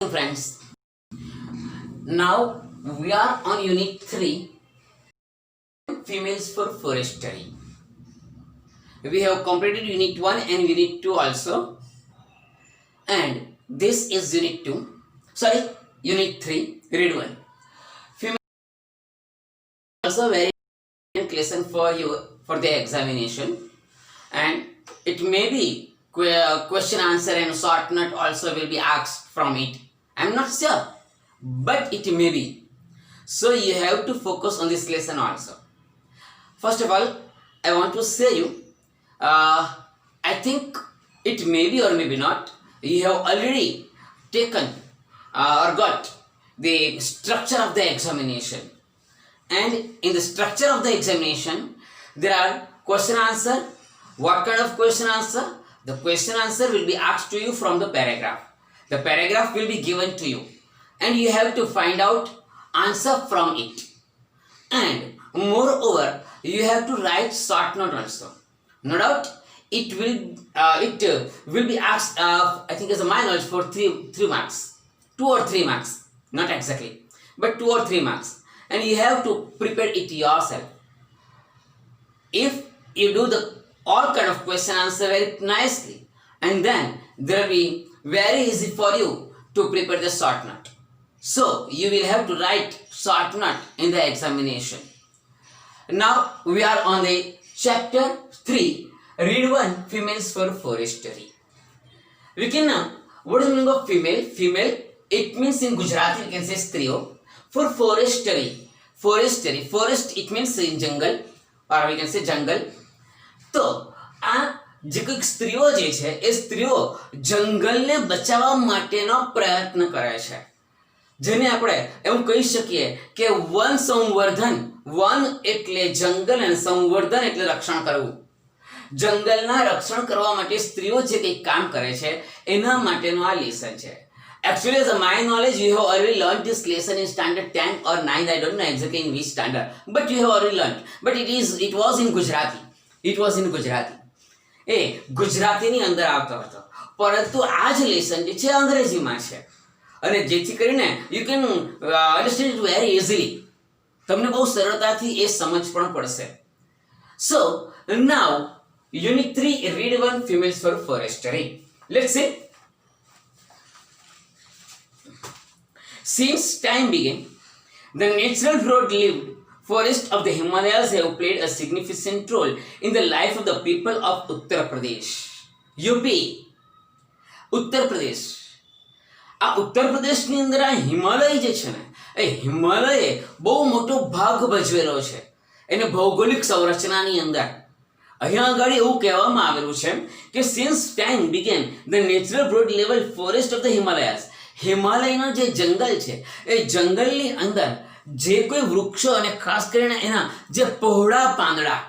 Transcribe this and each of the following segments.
Friends, now we are on unit 3, females for forestry. We have completed unit 1 and unit 2 also, and this is unit 3, read 1. Female also very important lesson for you for the examination, and it may be question answer and short note also will be asked from it. I am not sure, but it may be. So you have to focus on this lesson also. First of all, I want to say you, I think it may be or maybe not, you have already taken or got the structure of the examination. And in the structure of the examination, there are question answer. What kind of question answer? The question answer will be asked to you from the paragraph. The paragraph will be given to you, and you have to find out answer from it. And moreover, you have to write short note also. No doubt, it will be asked. I think as a my knowledge for three marks, 2 or 3 marks, not exactly, but 2 or 3 marks, and you have to prepare it yourself. If you do the all kind of question answer very nicely, and then there will be very easy for you to prepare the short note. So you will have to write short note in the examination. Now we are on the chapter 3, read 1, females for forestry. We can now, what is the meaning of female? Female, it means in Gujarati we can say striyo. For forestry, forest it means in jungle, or we can say jungle. તો આ જે કોઈક સ્ત્રીઓ જે છે એ સ્ત્રીઓ જંગલને બચાવવા માટેનો પ્રયત્ન કરે છે, જેને આપણે એવું કહી શકીએ કે વન સંવર્ધન. વન એટલે જંગલ અને સંવર્ધન એટલે રક્ષણ કરવું. જંગલના રક્ષણ કરવા માટે સ્ત્રીઓ જે કંઈક કામ કરે છે એના માટેનો આ લેસન છે. Actually, as my knowledge, you have already learned this lesson in standard 10 or 9. I don't know exactly in which standard, but you have already learned. But it was in Gujarati. It was in Gujarati. એ ગુજરાતીની અંદર આવતો હતો, પરંતુ આ જ lesson જે છે અંગ્રેજીમાં છે, અને જેથી કરીને you can understand it very easily. તમને બહુ સરળતાથી એ સમજ પણ પડશે. So now unit 3, read 1, females for forestry. Let's see. Since time began, the natural broad-leaved forests of the Himalayas have played a significant role in the life of the people of Uttar Pradesh. UP, Uttar Pradesh. આ ઉત્તર પ્રદેશની અંદર આ હિમાલય જે છે ને, એ હિમાલયે બહુ મોટો ભાગ ભજવેલો છે એને ભૌગોલિક સંરચનાની અંદર. અહીંયા આગળ એવું કહેવામાં આવેલું છે કે since time began, the natural broad level forest of the Himalayas, હિમાલયનો જે જંગલ છે એ જંગલની અંદર જે કોઈ વૃક્ષો અને ખાસ કરીને એના જે પહોળા પાંદડા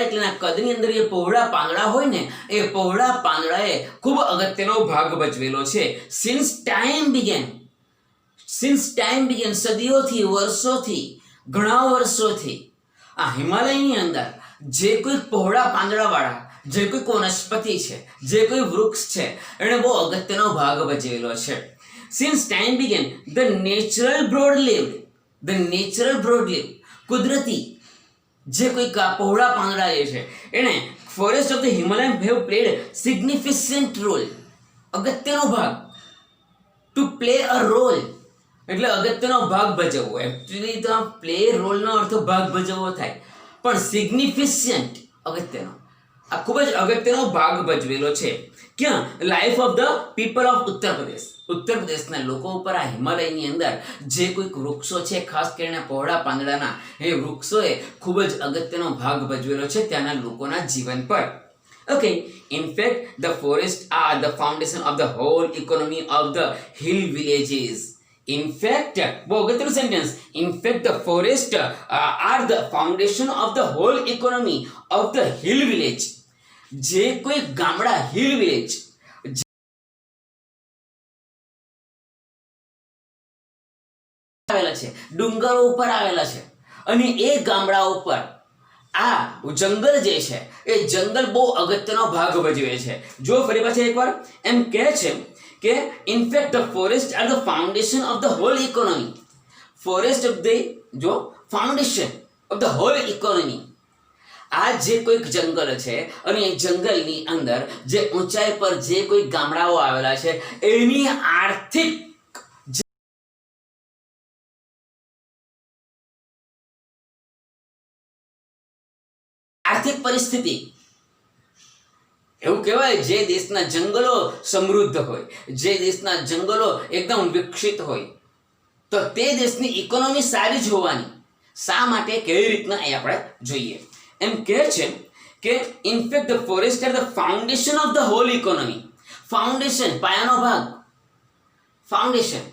એટલે એના કદની અંદર જે પહોળા પાંદડા હોય ને, એ પહોળા પાંદડાએ ખૂબ અગત્યનો ભાગ ભજવેલો છે. સિન્સ ટાઈમ બિગન, સદીઓથી, વર્ષોથી, ઘણા વર્ષોથી આ હિમાલયની અંદર જે કોઈ પહોળા પાંદડાવાળા જે કોઈ વનસ્પતિ છે, જે કોઈ વૃક્ષ છે, એણે બહુ અગત્યનો ભાગ ભજવેલો છે. Since time began, the natural broad-leaved, કુદરતી જે કોઈ પહોળા પાંદડા જે છે એણે forest of the Himalayas have played significant role, અગત્યનો ભાગ. To play a role એટલે અગત્યનો ભાગ ભજવવો. એકચ્યુઅલી તો પ્લે રોલનો અર્થ ભાગ ભજવવો થાય, પણ સિગ્નિફિશન્ટ અગત્યનો, આ ખૂબ જ અગત્યનો ભાગ ભજવેલો છે. ક્યાં? Life of the people of Uttar Pradesh. ઉત્તર પ્રદેશના લોકો ઉપર આ હિમાલયની અંદર જે કોઈક વૃક્ષો છે, ખાસ કરીને પહોળા પાંદડાના એ વૃક્ષોએ ખૂબ જ અગત્યનો ભાગ ભજવેલો છે ત્યાંના લોકોના જીવન પર. Okay, in fact, the forests are the foundation of the whole economy of the hill villages. In fact, બહુ અગત્યનું sentence. In fact, the forests are the foundation of the whole economy of the hill village. જે કોઈ ગામડા, hill village આવેલા છે, ડુંગરો ઉપર આવેલા છે, અને એ ગામડા ઉપર આ જંગલ જે છે એ જંગલ બહુ અગત્યનો ભાગ ભજવે છે. જો ફરી પાછા એકવાર એમ કહે છે કે in fact the forest are the foundation of the whole economy. Forest of the જો foundation of the whole economy. આ જે કોઈક જંગલ છે અને એ જંગલની અંદર જે ઊંચાઈ પર જે કોઈ ગામડાઓ આવેલા છે એની આર્થિક પરિસ્થિતિ, એવું કહેવાય જે દેશના જંગલો સમૃદ્ધ હોય, જે દેશના જંગલો એકદમ વિકસિત હોય, તો તે દેશની ઇકોનોમી સારી જ હોવાની. શા માટે, કેવી રીતના એ આપણે જોઈએ. એમ કહે છે કે in fact the forest are the foundation of the whole economy. Foundation પાયાનો ભાગ, ફાઉન્ડેશન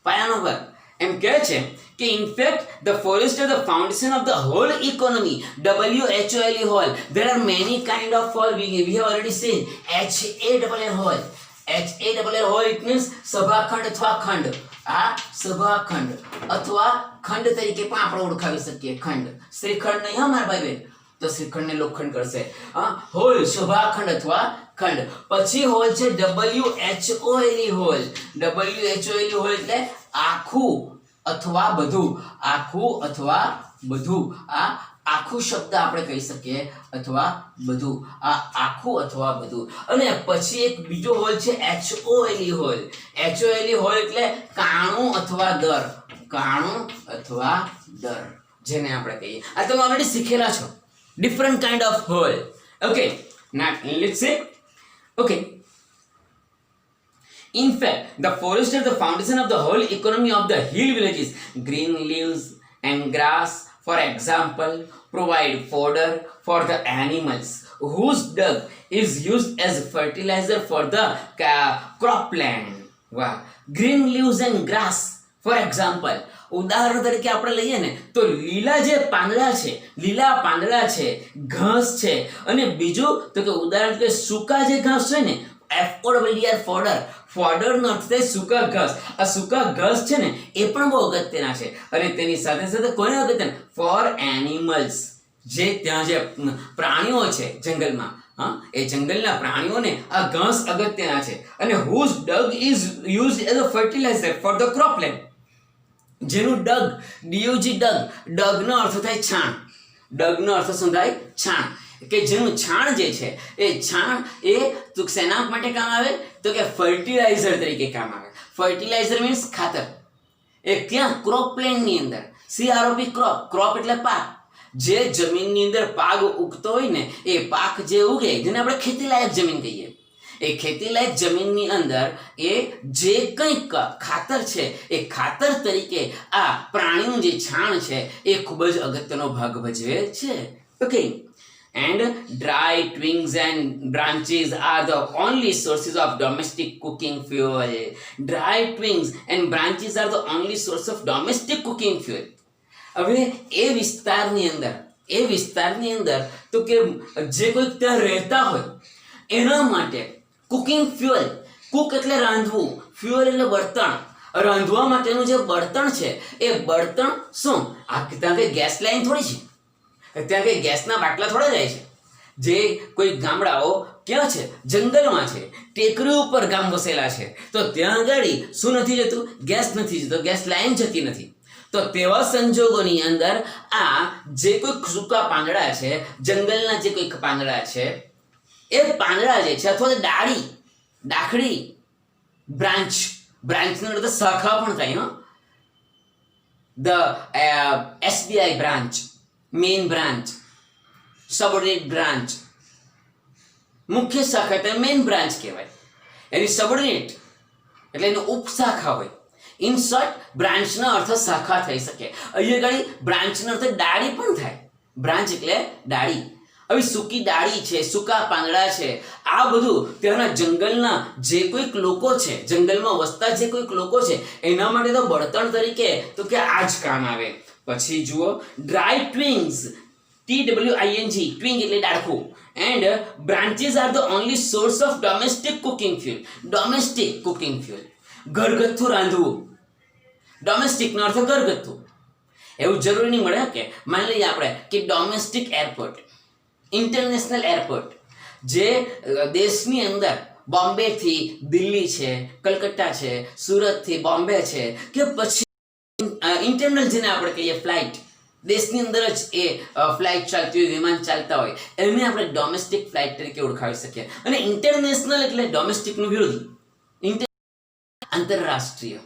પાયાનો ભાગ. એમ કહે છે કે in fact the forest are the foundation of the whole economy. WHOL whole. There are many kind of hole. We have already seen HALL hole. HALL hole it means સભાખંડ અથવા ખંડ. આ સભાખંડ અથવા ખંડ તરીકે પણ આપણે ઓળખાવી શકીએ. ખંડ, શ્રીખંડ નહીં, હા મારા ભાઈ બહેન, તો શ્રીખંડને લોખંડ કરશે. હોલ સભાખંડ અથવા ખંડ. પછી હોલ છે WHOL હોલ. WHOL હોલ એટલે આખું અથવા બધું. આખું અથવા બધું. આ આખું શબ્દ આપણે કહી શકીએ, અથવા બધું. આ આખું અથવા બધું. અને પછી એક બીજો હોલ છે HOL હોલ. HOL હોલ એટલે કાણું અથવા દર. કાણું અથવા દર જેને આપણે કહીએ. આ તમે ઓલરેડી શીખેલા છો. different kind of hole. Okay, now let's say, okay, in fact the forest is the foundation of the whole economy of the hill villages. Green leaves and grass, for example, provide fodder for the animals whose dung is used as fertilizer for the cropland. Wow. Green leaves and grass, for example, ઉદાહરણ તરીકે આપણે લઈએ ને તો લીલા જે પાંદડા છે, લીલા પાંદડા છે, ઘાસ છે, અને બીજું તો કે ઉદાહરણ તરીકે સૂકા જે ઘાસ છે ને, FODR ફોડર. ફોડરનો અર્થ થાય સૂકા ઘાસ. આ સૂકા ઘાસ છે ને એ પણ બહુ અગત્યના છે. અને તેની સાથે સાથે કોને અગત્યના? For animals. જે ત્યાં જે પ્રાણીઓ છે જંગલમાં, એ જંગલના પ્રાણીઓને આ ઘાસ અગત્યના છે. અને whose dung is used as a fertilizer for the cropland. જેનું ડગ, DUG ડગ, ડગનો અર્થ થાય છાણ. ડગનો અર્થ શું થાય? છાણ. કે જેનું છાણ જે છે એ છાણ એ શેના માટે કામ આવે? તો કે ફર્ટિલાઇઝર તરીકે કામ આવે. ફર્ટિલાઇઝર મીન્સ ખાતર. એ ક્યાં? ક્રોપલેન્ડની અંદર. CROP crop. ક્રોપ એટલે પાક. જે જમીનની અંદર પાક ઉગતો હોય ને એ પાક જે ઉગે જેને આપણે ખેતીલાયક જમીન કહીએ, એ ખેતીલાયક જમીનની અંદર એ જે કંઈક ખાતર છે એ ખાતર તરીકે આ પ્રાણીનું જે છાણ છે એ ખૂબ જ અગત્યનો ભાગ ભજવે છે. Okay. And dry twigs and branches are the only sources of domestic cooking fuel. Dry twigs and branches are the only source of domestic cooking fuel. હવે એ વિસ્તારની અંદર તો કે જે કોઈ ત્યાં રહેતા હોય એના માટે કુકિંગ ફ્યુઅલ. કુક એટલે રાંધવું, ફ્યુઅલ એટલે બળતણ. રાંધવા માટેનું જે બળતણ છે એ બળતણ શું? આ ત્યાં કઈ ગેસ લાઈન થોડી છે, ત્યાં કઈ ગેસના બાટલા થોડા જાય છે. જે કોઈ ગામડાઓ ક્યાં છે? જંગલમાં છે, ટેકરી ઉપર ગામ વસેલા છે, તો ત્યાં આગળ શું નથી જતું? ગેસ નથી જતો, ગેસ લાઈન જતી નથી. તો તેવા સંજોગોની અંદર આ જે કોઈ સૂકા પાંદડા છે, જંગલના જે કોઈ પાંદડા છે, એ પાંદડા જે છે અથવા ડાળી, ડાખડી, બ્રાન્ચ. બ્રાન્ચનો અર્થ શાખા પણ થાય. The SBI branch, main branch, subordinate branch. મુખ્ય શાખા એટલે મેઇન બ્રાન્ચ કહેવાય. એની સબઓર્ડિનેટ એટલે એની ઉપશાખા હોય. ઇન શોર્ટ બ્રાન્ચનો અર્થ શાખા થઈ શકે. અહીંયા આગળ બ્રાન્ચનો અર્થ ડાળી પણ થાય. બ્રાન્ચ એટલે ડાળી. હવે સૂકી ડાળી છે, સૂકા પાંદડા છે, આ બધું ત્યાંના જંગલના જે કોઈક લોકો છે, જંગલમાં વસતા જે કોઈક લોકો છે એના માટે તો બળતણ તરીકે તો કે આ જ કામ આવે. પછી જુઓ ડ્રાય ટ્વિંગ્સ, TWING, ટ્વિંગ એટલે ડાળખું. And branches are the only source of domestic cooking fuel. Domestic cooking fuel, ઘરગથ્થુ રાંધવું. ડોમેસ્ટિકનો અર્થ ઘરગથ્થુ. એવું જરૂરી નહીં મળે કે માની લઈએ આપણે કે ડોમેસ્ટિક એરપોર્ટ, ઇન્ટરનેશનલ એરપોર્ટ જે દેશની અંદર બોમ્બે થી દિલ્હી છે, કલકત્તા છે, સુરત થી બોમ્બે છે, કે પછી ઇન્ટરનલ જેને આપણે કહીએ ફ્લાઇટ, દેશની અંદર જ એ ફ્લાઇટ ચાલતી હોય, વિમાન ચાલતા હોય, એને આપણે ડોમેસ્ટિક ફ્લાઇટ તરીકે ઓળખાવી શકીએ. અને ઇન્ટરનેશનલ એટલે ડોમેસ્ટિકનું વિરુદ્ધ, આંતરરાષ્ટ્રીય.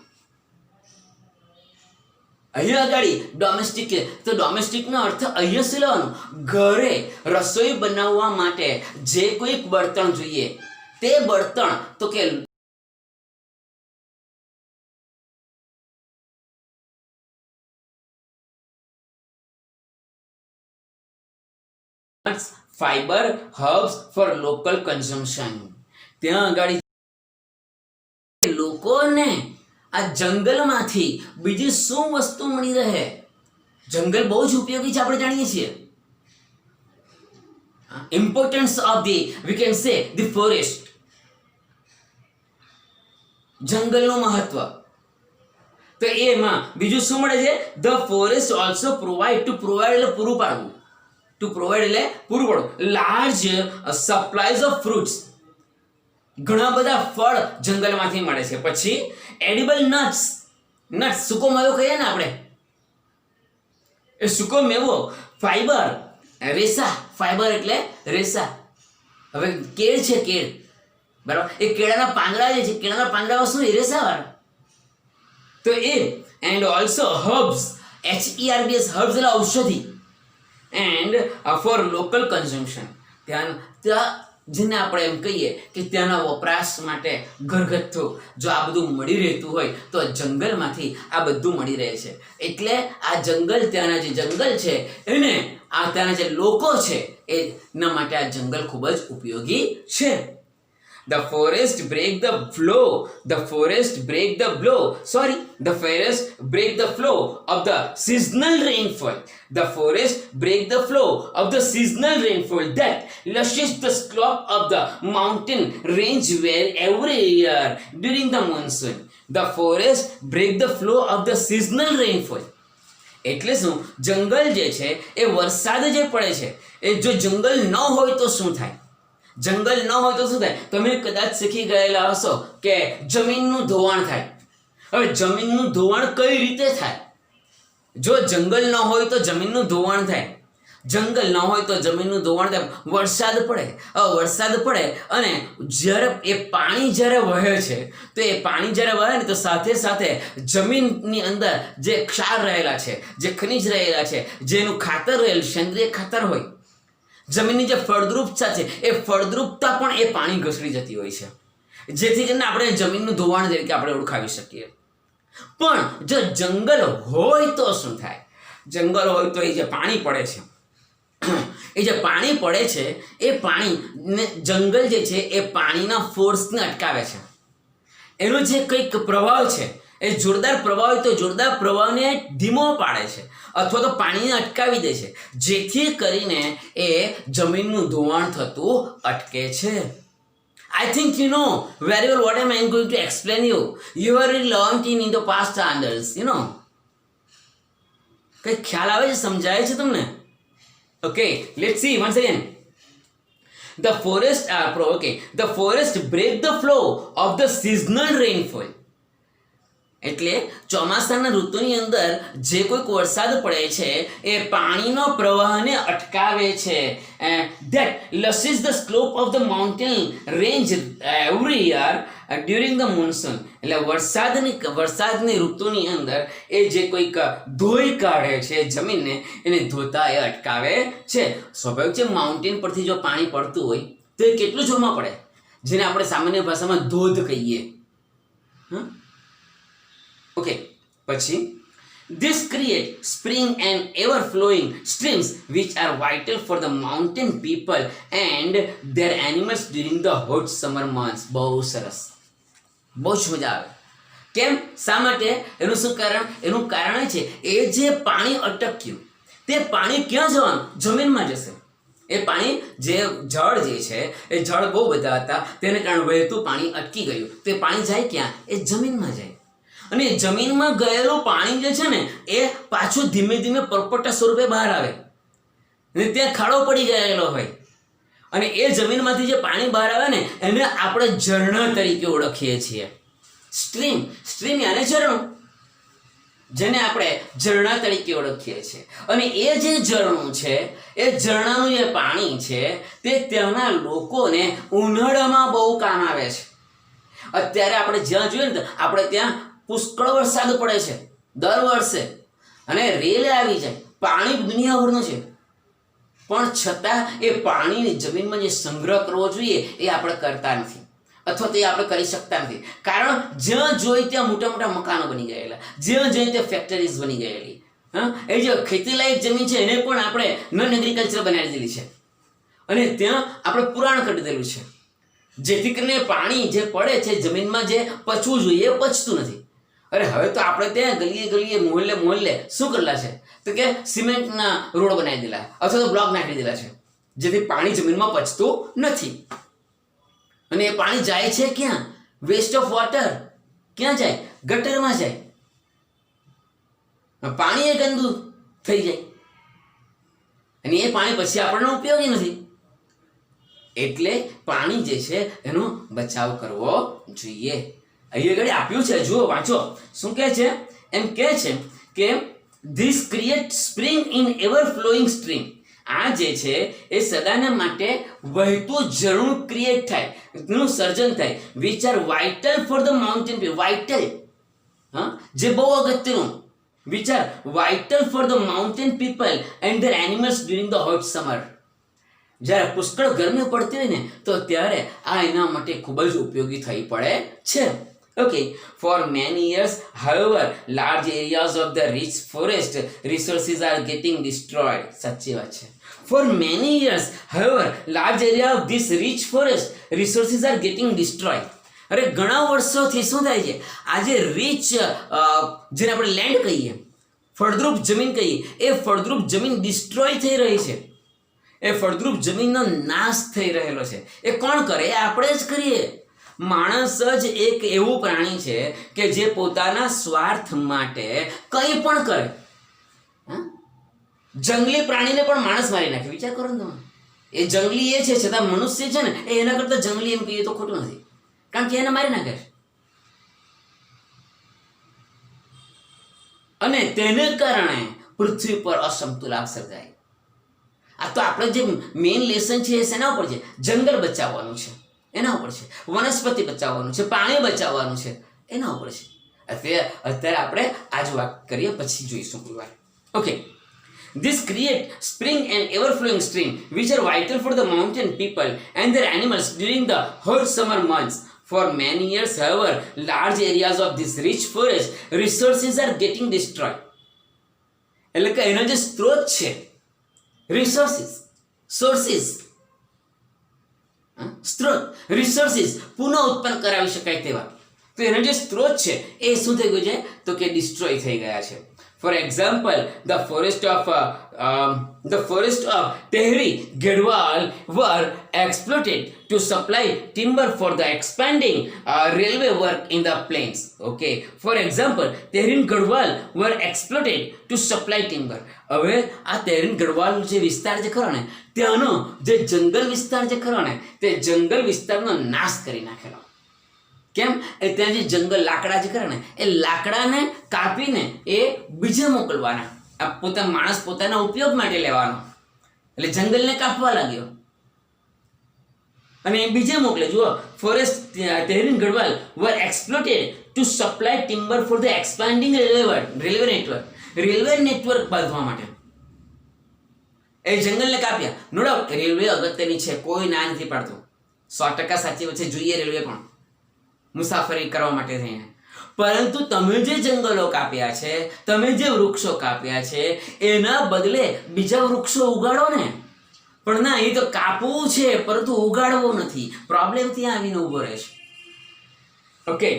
અહીંયા આગળ ડોમેસ્ટિક, તો ડોમેસ્ટિકનો અર્થ અહીંયા શું લેવાનો? ઘરે રસોઈ બનાવવા માટે જે કોઈક બળતણ જોઈએ તે બળતણ, તો કે fibre herbs for local consumption. ત્યાં આગળ લોકોને આ જંગલમાંથી બીજી શું વસ્તુ મળી રહે? જંગલ બહુ જ ઉપયોગી છે, આપણે જાણીએ છીએ. Importance of the, we can say the forest, જંગલનું મહત્વ. તો એમાં બીજું શું મળે છે? The forest also provide, to provide એટલે પૂરું પાડવું, ટુ પ્રોવાઈડ એટલે પૂરું પાડવું, લાર્જ સપ્લાયઝ ઓફ ફ્રૂટ્સ, ઘણા બધા ફળ જંગલમાંથી મળે છે. પછી એડિબલ નટ્સ, નટ્સ સૂકો મેવો કહીએ ને આપણે, એ સૂકો મેવો. ફાઈબર, રેસા, ફાઈબર એટલે રેસા. હવે કેળ છે, કેળ, બરાબર, એ કેળાના પાંદડા જે છે, કેળાના પાંદડામાં શું? રેસાવાળા. તો એ and also herbs, HERBS, herbs એટલે ઔષધિ, એન્ડ ફોર લોકલ કન્ઝમ્પશન, ત્યાં જેને આપણે એમ કહીએ કે ત્યાંના વપરાશ માટે ઘરગથ્થુ, જો આ બધું મળી રહેતું હોય તો જંગલમાંથી આ બધું મળી રહે છે. એટલે આ જંગલ, ત્યાંના જે જંગલ છે એને, આ ત્યાંના જે લોકો છે એના માટે આ જંગલ ખૂબ જ ઉપયોગી છે. The forest break the flow. The forest break the flow of the seasonal rainfall. The forest break the flow of the seasonal rainfall that lushes the slope of the mountain range where every year during the monsoon. The forest break the flow of the seasonal rainfall. એટલે શું? જંગલ જે છે એ વરસાદ જે પડે છે, એ જો જંગલ ન હોય તો શું થાય? જંગલ ન હોય તો શું થાય? તમે કદાચ શીખી ગયેલા હશો કે જમીનનું ધોવાણ થાય. હવે જમીનનું ધોવાણ કઈ રીતે થાય? જો જંગલ ન હોય તો જમીનનું ધોવાણ થાય, જંગલ ન હોય તો જમીનનું ધોવાણ થાય. વરસાદ પડે, વરસાદ પડે અને જ્યારે એ પાણી જ્યારે વહે છે, તો એ પાણી જ્યારે વહે ને તો સાથે સાથે જમીનની અંદર જે ક્ષાર રહેલા છે, જે ખનિજ રહેલા છે, જેનું ખાતર રહેલું, સેન્દ્રિય ખાતર હોય, જમીનની જે ફળદ્રુપતા છે, એ ફળદ્રુપતા પણ એ પાણી ઘસડી જતી હોય છે, જેથી કરીને આપણે જમીનનું ધોવાણ તરીકે આપણે ઓળખાવી શકીએ. પણ જો જંગલ હોય તો શું થાય? જંગલ હોય તો એ જે પાણી પડે છે, એ જે પાણી પડે છે, એ પાણીને જંગલ જે છે એ પાણીના ફોર્સને અટકાવે છે. એનો જે કંઈક પ્રવાહ છે, એ જોરદાર પ્રવાહ હોય તો જોરદાર પ્રવાહને ધીમો પાડે છે અથવા તો પાણીને અટકાવી દે છે, જેથી કરીને એ જમીનનું ધોવાણ થતું અટકે છે. I think you know very well what am I going to explain you. You already learned in the past standards, you know. કઈ ખ્યાલ આવે છે? સમજાય છે તમને? Okay, let's see once again. The forest break the flow of the seasonal rainfall. એટલે ચોમાસાના ઋતુની અંદર જે કોઈક વરસાદ પડે છે એ પાણીનો પ્રવાહને અટકાવે છે. That lushes the slope of the mountain range every year during the monsoon. એટલે વરસાદની ઋતુની અંદર એ જે કોઈક ધોઈ કાઢે છે જમીનને, એને ધોતા એ અટકાવે છે. સ્વાભાવિક છે, માઉન્ટેન પરથી જો પાણી પડતું હોય તો એ કેટલું જોરમાં પડે, જેને આપણે સામાન્ય ભાષામાં ધોધ કહીએ. Okay, પછી this create spring and ever flowing streams which are vital for the mountain people and their animals during the hot summer months. બહુ સરસ, બહુ જ મજા આવે. કેમ? શા માટે? એનું શું કારણ? એનું કારણ છે એ જે પાણી અટક્યું તે પાણી ક્યાં જવાનું? જમીનમાં જશે. એ પાણી, જે જળ જે છે એ જળ બહુ બધા હતા, તેને કારણે વહેતું પાણી અટકી ગયું, તો એ પાણી જાય ક્યાં? એ જમીનમાં જાય. અને જમીનમાં ગયેલું પાણી જે છે ને એ પાછું ધીમે ધીમે પરપોટા સ્વરૂપે બહાર આવે અને ત્યાં ખાડો પડી ગયેલો હોય અને એ જમીનમાંથી જે પાણી બહાર આવે ને એને આપણે ઝરણા તરીકે ઓળખીએ છીએ. સ્ટ્રીમ યાને ઝરણું, જેને આપણે ઝરણા તરીકે ઓળખીએ છીએ. અને એ જે ઝરણું છે, એ ઝરણાનું જે પાણી છે તે ત્યાંના લોકોને ઉનાળામાં બહુ કામ આવે છે. અત્યારે આપણે જ્યાં જોઈએ ને આપણે ત્યાં પુષ્કળ વરસાદ પડે છે દર વર્ષે, અને રેલ આવી જાય, પાણી દુનિયાભરનું છે, પણ છતાં એ પાણીની જમીનમાં જે સંગ્રહ કરવો જોઈએ એ આપણે કરતા નથી, અથવા તો એ આપણે કરી શકતા નથી. કારણ જ્યાં જોઈ ત્યાં મોટા મોટા મકાનો બની ગયેલા, જ્યાં જોઈ ત્યાં ફેક્ટરીઝ બની ગયેલી. એ જે ખેતીલાયક જમીન છે એને પણ આપણે નોન એગ્રીકલ્ચર બનાવી દીધી છે, અને ત્યાં આપણે પુરાણ કરી દીધેલું છે, જેથી કરીને પાણી જે પડે છે જમીનમાં જે પચવું જોઈએ એ પચતું નથી. અરે હવે તો આપણે ત્યાં ગલીએ ગલીએ મોહલ્લે શું કરેલા છે તો કે સિમેન્ટના રોડ બનાવી દીધેલા અથવા તો બ્લોક નાખી દીધેલા છે, જેથી પાણી જમીનમાં પચતું નથી. અને એ પાણી જાય છે ક્યાં? Waste of water. ક્યાં જાય? ગટરમાં જાય. પાણી એ ગંદુ થઈ જાય અને એ પાણી પછી આપણને ઉપયોગી નથી. એટલે પાણી જે છે એનો બચાવ કરવો જોઈએ. અહીંયા આગળ આપ્યું છે, જુઓ વાંચો શું કહે છે. એમ કહે છે કે this create spring in ever flowing stream. આ જે છે એ સદાને માટે વહેતું ઝરણું ક્રિએટ થાય, નું સર્જન થાય, which are vital for the mountain people. Vital, જે બહુ અગત્યનું, which are vital for the mountain people and there animals during the hot summer. જ્યારે પુષ્કળ ગરમી પડતી હોય ને તો ત્યારે આ એના માટે ખૂબ જ ઉપયોગી થઈ પડે છે. Okay, for many years, however, large areas of the rich forest resources are getting destroyed. સાચી વાત છે. For many years, however, large area of this rich forest resources are getting destroyed. અરે ઘણા વર્ષોથી શું થાય છે, આજે રીચ જેને આપણે લેન્ડ કહીએ, ફળદ્રુપ જમીન કહીએ, એ ફળદ્રુપ જમીન ડિસ્ટ્રોય થઈ રહી છે. એ ફળદ્રુપ જમીનનો નાશ થઈ રહેલો છે. એ કોણ કરે? એ આપણે જ કરીએ. માણસ જ એક એવું પ્રાણી છે કે જે પોતાના સ્વાર્થ માટે કંઈ પણ કરે. જંગલી પ્રાણીને પણ માણસ મારી નાખે. વિચાર કરો ને તમે. એ જંગલી એ છે છતાં મનુષ્ય છે ને એ એના કરતા જંગલી એમ કહીએ તો ખોટું નથી, કારણ કે એને મારી નાખે છે. અને તેને કારણે પૃથ્વી પર અસમતુલાપ સર્જાય. આ તો આપણે જે મેઇન લેસન છે એ શેના ઉપર છે? જંગલ બચાવવાનું છે, એના ઉપર છે. વનસ્પતિ બચાવવાનું છે, પાણી બચાવવાનું છે, એના ઉપર છે. અત્યારે આપણે આ જ વાત કરીએ, પછી જોઈશું કોઈ વાર. Okay, this create spring and ever flowing stream which are vital for the mountain people and their animals during the hot summer months. For many years, however, large areas of this rich forest resources are getting destroyed. એટલે કે એનો જે સ્ત્રોત છે, resources, sources, સ્ત્રોત, resources પુનઃ ઉત્પન્ન કરાવી શકાય તેવા, તો એનો જે સ્ત્રોત છે એ શું થઈ ગયું છે તો કે ડિસ્ટ્રોય થઈ ગયા છે. For example, the forest of Tehri Garhwal were exploited to supply timber for the expanding railway work in the plains. Okay, for example, Tehri Garhwal were exploited to supply timber. હવે આ Tehran Garhwal જે વિસ્તાર જે ખરો ને ત્યાંનો જે જંગલ વિસ્તાર જે ખરો ને તે જંગલ વિસ્તારનો નાશ કરી નાખેલો. કેમ? એ ત્યાં જે જંગલ લાકડા જે કરે ને એ લાકડાને કાપીને એ બીજે મોકલવાના, આ પોતા માણસ પોતાના ઉપયોગ માટે લેવાનો, એટલે જંગલને કાપવા લાગ્યો અને એ બીજે મોકલે. જુઓ, forest Tehri Garhwal were exploited to supply timber for the expanding railway network. Railway network બાંધવા માટે એ જંગલને કાપ્યા. નો ડાઉટ રેલવે અગત્યની છે, કોઈ ના નથી પાડતું, 100% સાચી વાત છે. જોઈએ રેલવે પણ મુસાફરી કરવા માટે થઈને, પરંતુ તમે જે જંગલો કાપ્યા છે, તમે જે વૃક્ષો કાપ્યા છે એના બદલે બીજા વૃક્ષો ઉગાડો ને. પણ ના, એ તો કાપવું છે પરંતુ ઉગાડવો નથી. પ્રોબ્લેમ ત્યાં આવીને ઊભો રહે છે. ઓકે,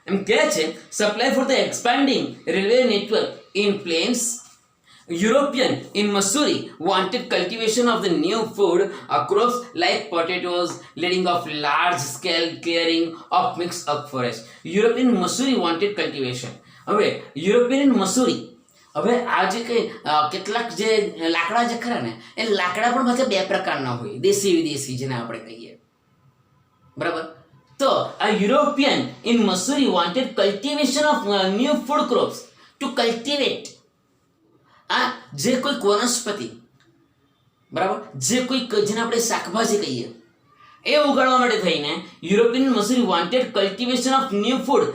એમ કહે છે supply for the expanding railway network in plains. European in Missouri wanted cultivation of the new food crops like potatoes, leading of large scale clearing of mixed up forest. European Missouri wanted cultivation. હવે European Mussoorie હવે આ જે કંઈ કેટલાક જે લાકડા જે ખરા ને એ લાકડા પણ પાછા બે પ્રકારના હોય, દેશી વિદેશી જેને આપણે કહીએ, બરાબર. તો આ European in Mussoorie wanted cultivation of new food crops to cultivate. આ જે કોઈક વનસ્પતિ, બરાબર, જે કોઈક જેને આપણે શાકભાજી કહીએ એ ઉગાડવા માટે થઈને European Mussoorie wanted cultivation of new food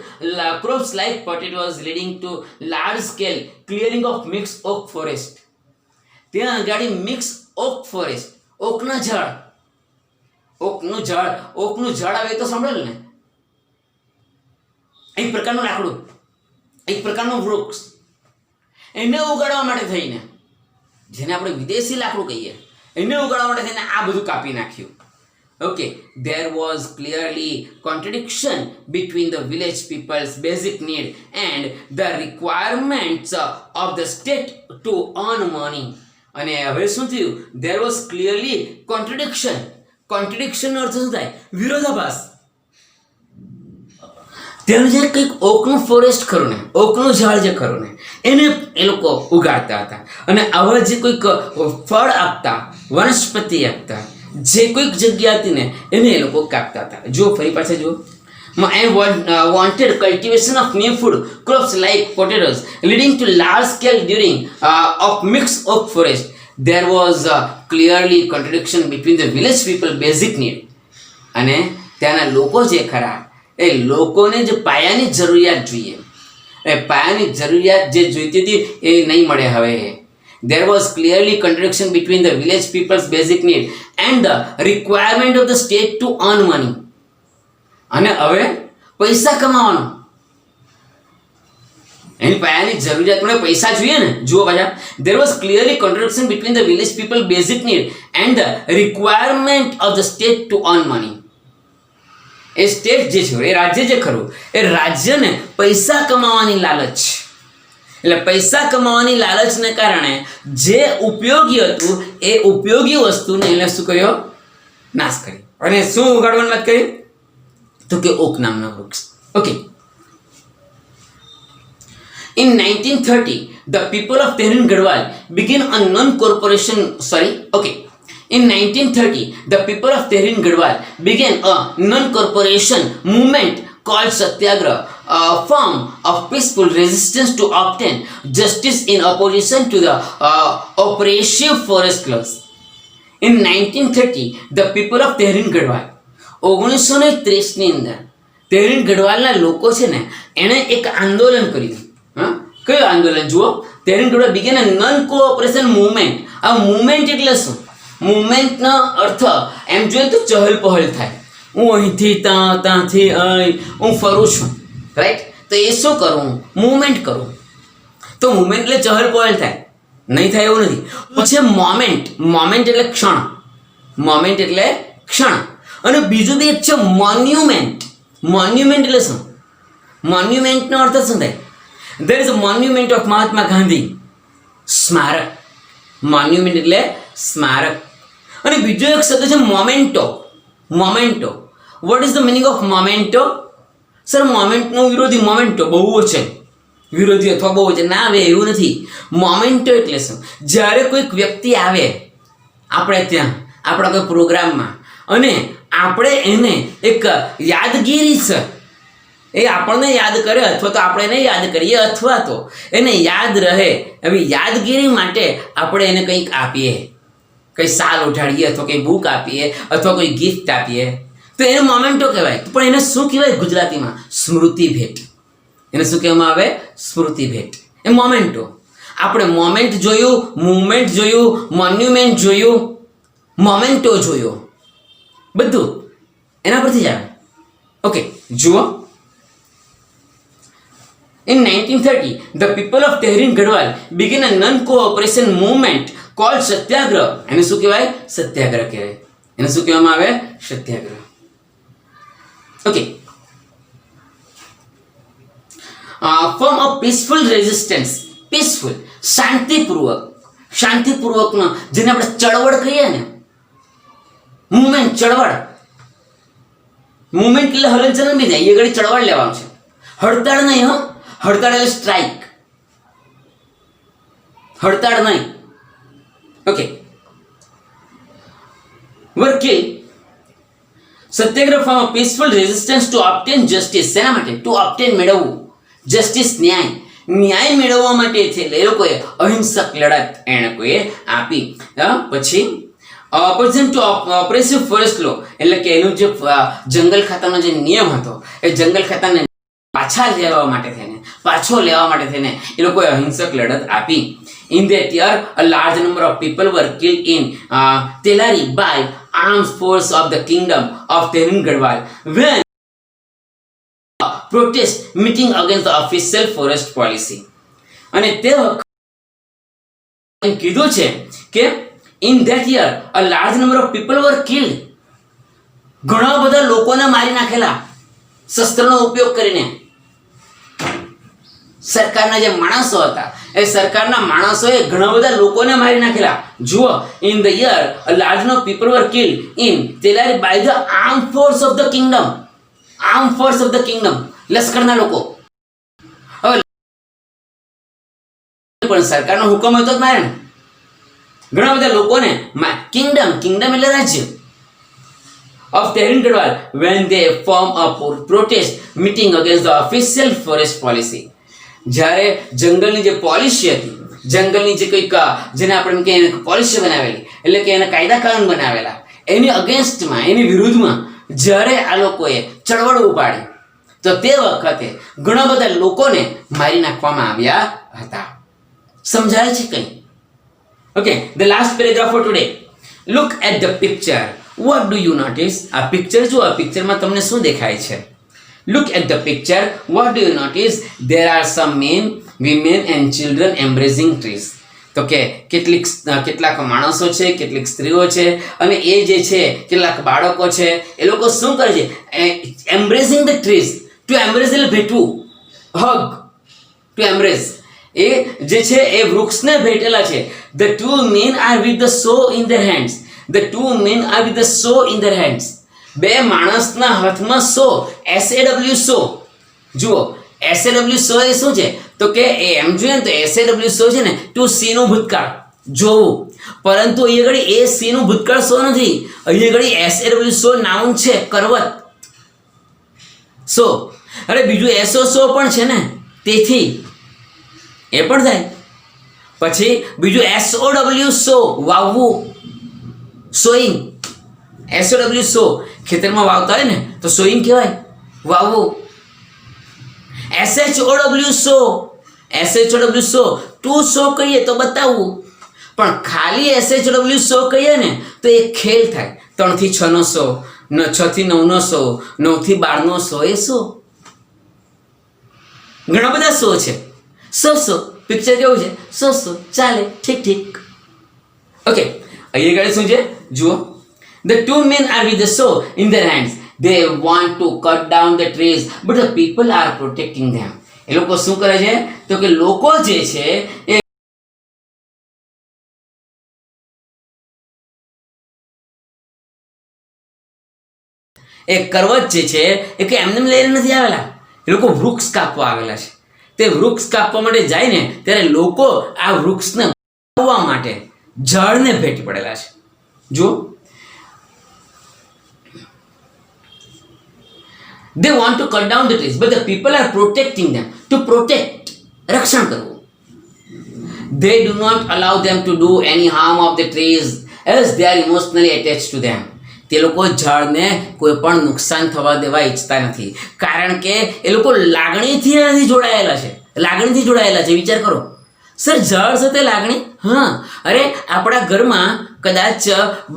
crops like potatoes leading to large scale clearing of mix oak forest. ત્યાં આગળ મિક્સ ઓક ફોરેસ્ટ, ઓકના ઝાડ, ઓકનું ઝાડ આવે તો સાંભળેલ ને, એક પ્રકારનું લાકડું, એક પ્રકારનું વૃક્ષ, એને ઉગાડવા માટે થઈને, જેને આપણે વિદેશી લાકડું કહીએ, એને ઉગાડવા માટે થઈને આ બધું કાપી નાખ્યું. Okay, there was clearly contradiction between the village people's basic need and the requirements of the state to earn money. અને હવે શું થયું? There was clearly contradiction. Contradiction નો અર્થ શું થાય? વિરોધાભાસ. ત્યાં જે કંઈક ઓકનું ફોરેસ્ટ ખરું ને, ઓકનું ઝાડ જે ખરું ને, એને એ લોકો ઉગાડતા હતા, અને આવા જે કોઈક ફળ આપતા, વનસ્પતિ આપતા, જે કોઈક જગ્યા હતી ને એને એ લોકો કાપતા હતા. જો ફરી પાછા જુઓ, I wanted cultivation of new food crops like potatoes leading to large scale during of mix of forest. There was clearly contradiction between the village people basic need. અને ત્યાંના લોકો જે ખરા એ લોકોને જે પાયાની જરૂરિયાત જોઈએ, એ પાયાની જરૂરિયાત જે જોઈતી હતી એ નહીં મળે હવે. There was clearly contradiction between the village people's basic need and the requirement of the state to earn money. અને હવે પૈસા કમાવાનો, એની પાયાની જરૂરિયાત મને પૈસા જોઈએ ને. જુઓ પાછા, there was clearly contradiction between the village people basic need and the requirement of the state to earn money. A state જે છે, એ રાજ્ય જે ખરું, એ રાજ્યને પૈસા કમાવાની લાલચ, એટલે પૈસા કમાવાની લાલચને કારણે જે ઉપયોગી હતું એ ઉપયોગી વસ્તુને એને શું કર્યો? નાશ કરી. અને શું ઉગાડવાની વાત કરી? તો કે ઓક નામના વૃક્ષ. Okay. In 1930, the people of Tehrin Garhwal began a In 1930, the people of Tehrin Garhwal began a non-corporation movement called Satyagraha, a form of peaceful resistance to obtain justice in opposition to the oppressive forest laws. In 1930, the people of Tehrin Garhwal, 1930 ની અંદર Tehran ગઢવાલના લોકો છે ને એણે એક આંદોલન કર્યું. હા, કયું આંદોલન? જુઓ, Tehran Garhwal began a non-cooperation movement. આ મૂવમેન્ટ એટલે શું? મૂવમેન્ટનો અર્થ એમ જોઈએ તો ચહલ પહલ થાય. હું અહીંથી ત્યાંથી અહીં હું ફરું છું, રાઈટ? તો એ શું કરું? મૂવમેન્ટ કરું. તો મૂવમેન્ટ એટલે ચહલ પહલ થાય, નહીં થાય એવું નથી. પછી મોમેન્ટ, મોમેન્ટ એટલે ક્ષણ, મોમેન્ટ એટલે ક્ષણ. અને બીજું બી એક છે મોન્યુમેન્ટ. મોન્યુમેન્ટ એટલે શું? મોન્યુમેન્ટનો અર્થ શું થાય? There is a monument of Mahatma Gandhi, સ્મારક. મોન્યુમેન્ટ એટલે સ્મારક. અને બીજો એક શબ્દ છે memento. Memento. What is the meaning of memento? Sir, મોમેન્ટનો વિરોધી મોમેન્ટો બહુ છે, વિરોધી અથવા બહુ છે ના આવે એવું નથી. મોમેન્ટો એટલે શું? જ્યારે કોઈક વ્યક્તિ આવે આપણે ત્યાં, આપણા કોઈ પ્રોગ્રામમાં, અને આપણે એને એક યાદગીરી છે, એ આપણને યાદ કરે અથવા તો આપણે એને યાદ કરીએ, અથવા તો એને યાદ રહે એવી યાદગીરી માટે આપણે એને કંઈક આપીએ, કંઈ સાલ ઉઠાડીએ, અથવા કંઈ બુક આપીએ, અથવા કોઈ ગિફ્ટ આપીએ, તો એને મોમેન્ટો કહેવાય. પણ એને શું કહેવાય ગુજરાતીમાં? સ્મૃતિ ભેટ. એને શું કહેવામાં આવે? સ્મૃતિ ભેટ. એ મોમેન્ટો. આપણે મોમેન્ટ જોયું, મૂવમેન્ટ જોયું, મોન્યુમેન્ટ જોયું, મોમેન્ટો જોયો, બધું એના પરથી જ આવે. ઓકે, જુઓ. In 1930, the people of Tehrin Garhwal began a non-cooperation movement called Satyagraha. એને શું કહેવાય? સત્યાગ્રહ કહેવાય. એને શું કહેવામાં આવે? સત્યાગ્રહ. Okay. Form of peaceful resistance. Peaceful, શાંતિપૂર્વક, શાંતિપૂર્વકનો જેને આપણે ચળવળ કહીએ ને, મૂવમેન્ટ, ચળવળ. મૂવમેન્ટ એટલે હલનચલન બી જાય, એ ઘડી ચળવળ લેવાનું છે, હડતાળ નહીં. હો, હડતાળ એટલે સ્ટ્રાઇક. હડતાળ નહીં. Okay, were killed. Satyagraha form a peaceful resistance to obtain justice. શેના માટે? ટુ ઓબ્ટેન, મેળવવું, જસ્ટિસ, ન્યાય મેળવવા માટે એ લોકોએ અહિંસક લડત એ લોકોએ આપી. પછી ઓપોઝિશન ટુ ઓપ્રેસિવ ફોરેસ્ટ લો, એટલે કે એનું જે જંગલ ખાતાનો જે નિયમ હતો એ જંગલ ખાતાને પાછો લેવા માટે થઈને એ લોકોએ અહિંસક લડત આપી. In that year, a large number of people were killed in Telari by armed force of the kingdom of Tehran Garhwal when protest meeting against the official forest policy. અને તે વખતે કીધું છે કે in that year a large number of people were killed. ઘણા બધા લોકોને મારી નાખેલા શસ્ત્રનો ઉપયોગ કરીને. સરકારના જે માણસો હતા એ સરકારના માણસોએ ઘણા બધા લોકોને મારી નાખેલા. જુઓ, in the year a large number of people were killed in Tilari by the arm force of the kingdom. Arm force of the kingdom, લશ્કરના લોકો. હવે પણ સરકારનો હુકમ હતો જ મારે ને. ઘણા બધા લોકોને કિંગડમ એટલે રાજ્ય of Tehran Garhwal when they form a protest meeting against the official forest policy. જ્યારે જંગલની જે પોલિસી હતી, જંગલની જે કંઈક જેને આપણે કે પોલિસી બનાવેલી, એટલે કે એના કાયદા કાનૂન બનાવેલા, એની અગેન્સ્ટમાં, એની વિરુદ્ધમાં જ્યારે આ લોકોએ ચળવળ ઉપાડી તો તે વખતે ઘણા બધા લોકોને મારી નાખવામાં આવ્યા હતા. સમજાય છે કંઈ? Okay, the last paragraph for today. Look at the picture. What do you notice? આ પિક્ચર જુઓ, આ પિક્ચરમાં તમને શું દેખાય છે? Look at the picture. What do you notice? There are some men, women and children embracing trees. તો કે કેટલાક માણસો છે, કેટલીક સ્ત્રીઓ છે અને એ જે છે કેટલાક બાળકો છે. એ લોકો શું કરે છે? એમ્બ્રેસિંગ ધ ટ્રીઝ. ટુ એમ્બ્રેસ એટલે ભેટવું, હગ, ટુ એમ્બ્રેસ. એ જે છે એ વૃક્ષને ભેટેલા છે. The two men are with the saw in their hands. The two men are with the saw in their hands. બે માણસના હાથમાં સો, SAW સો. જુઓ, SAW સો એ શું છે? તો કે એ એમ જોઈએ ને તો SAW સો છે ને ટુ સી નું ભૂતકાળ, જોવું. પરંતુ અહીંયા ઘડી એ સી નું ભૂતકાળ સો નથી, અહીંયા ઘડી SAW સો નાઉન છે, કરવત સો. અરે બીજું SO સો પણ છે ને, તેથી એ પણ થાય. પછી બીજું SOW સો, વાવવું, સોઈંગ. SOW સો ખેતરમાં વાવતા હોય ને તો સોઈંગ કહેવાય, વાવવું. SHOW સો, SHOW સો ટુ સો કહીએ તો બતાવવું. પણ ખાલી SHOW સો કહીએ ને તો એ ખેલ થાય. 3 થી 6 નો સો, 6 થી 9 નો સો, 9 થી 12 નો સો, એ સો. ઘણા બધા સો છે. સો પિક્ચર કેવું છે? સો ચાલે, ઠીક. ઓકે, અહીંયા આગળ શું છે જુઓ. The two men are with the saw in their hands. They want to cut down the trees, but the people are protecting them. એ લોકો શું કરે છે? તો કે લોકો જે છે એ કરવત જે છે એ કે એમને લઈને નથી આવેલા. એ લોકો વૃક્ષ કાપવા આવેલા છે. તે વૃક્ષ કાપવા માટે જાય ને ત્યારે લોકો આ વૃક્ષને વાવવા માટે ઝાડને ભેટી પડેલા છે. જુઓ, they want to cut down the trees, but the people are protecting them. To protect, રક્ષણ કરવું. They do not allow them to do any harm of the trees as they are emotionally attached to them. તે લોકો ઝાડને કોઈ પણ નુકસાન થવા દેવા ઈચ્છતા નથી, કારણ કે એ લોકો લાગણીથી જોડાયેલા છે. વિચાર કરો સર, ઝાડ સાથે લાગણી. હા, અરે આપણા ઘરમાં કદાચ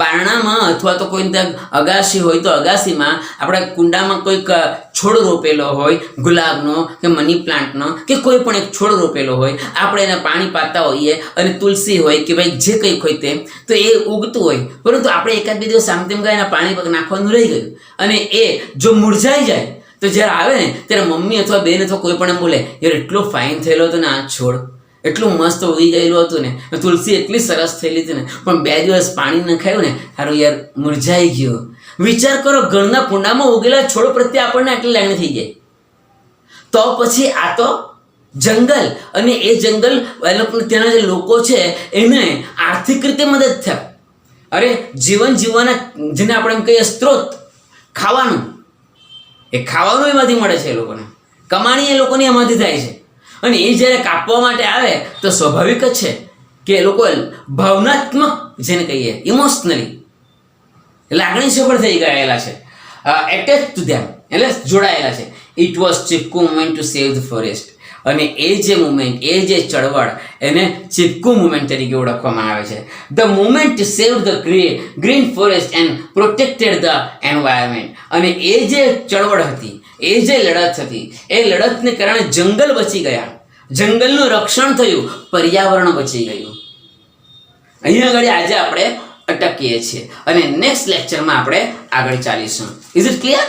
બારણામાં અથવા તો કોઈ ત્યાં અગાસી હોય તો અગાસીમાં આપણા કુંડામાં કોઈક છોડ રોપેલો હોય, ગુલાબનો કે મની પ્લાન્ટનો કે કોઈ પણ એક છોડ રોપેલો હોય, આપણે એને પાણી પાતા હોઈએ અને તુલસી હોય કે ભાઈ જે કંઈક હોય તે, તો એ ઉગતું હોય. પરંતુ આપણે એકાદ બે દિવસ આમ તેમ ગાયના પાણી નાખવાનું રહી ગયું અને એ જો મુરઝાઈ જાય તો જ્યારે આવે ને ત્યારે મમ્મી અથવા બેન અથવા કોઈ પણ એમ બોલે, યાર એટલો ફાઇન થયેલો હતો ને આ છોડ, એટલું મસ્ત ઉગી ગયેલું હતું ને, તુલસી એટલી સરસ થયેલી હતી ને, પણ 2 દિવસ પાણી નખાયું ને સારું યાર મુરઝાઈ ગયો. વિચાર કરો, ઘરના કુંડામાં ઉગેલા છોડ પ્રત્યે આપણને આટલી લાગણી થઈ જાય તો પછી આ તો જંગલ, અને એ જંગલ ત્યાંના જે લોકો છે એને આર્થિક રીતે મદદ થાય. અરે જીવન જીવવાના જેને આપણે એમ કહીએ સ્ત્રોત, ખાવાનું, એ ખાવાનું એમાંથી મળે છે. એ લોકોને કમાણી એ લોકોની એમાંથી થાય છે. અને એ જ્યારે કાપવા માટે આવે તો સ્વાભાવિક જ છે કે એ લોકો ભાવનાત્મક, જેને કહીએ ઇમોશનલી લાગણી સફળ થઈ ગયેલા છે, એટેચ ટુ ધેમ, એટલે જોડાયેલા છે. It was Chipko movement to save the forest. અને એ જે મુવમેન્ટ, એ જે ચળવળ, એને ચિપકુ મુવમેન્ટ તરીકે ઓળખવામાં આવે છે. The movement save the green forest and protected the environment. અને એ જે ચળવળ હતી, એ જે લડત હતી, એ લડતને કારણે જંગલ બચી ગયા, જંગલનું રક્ષણ થયું, પર્યાવરણ બચી ગયું. અહીંયા આગળ આજે આપણે અટકીએ છીએ અને નેક્સ્ટ લેક્ચરમાં આપણે આગળ ચાલીશું. Is it clear?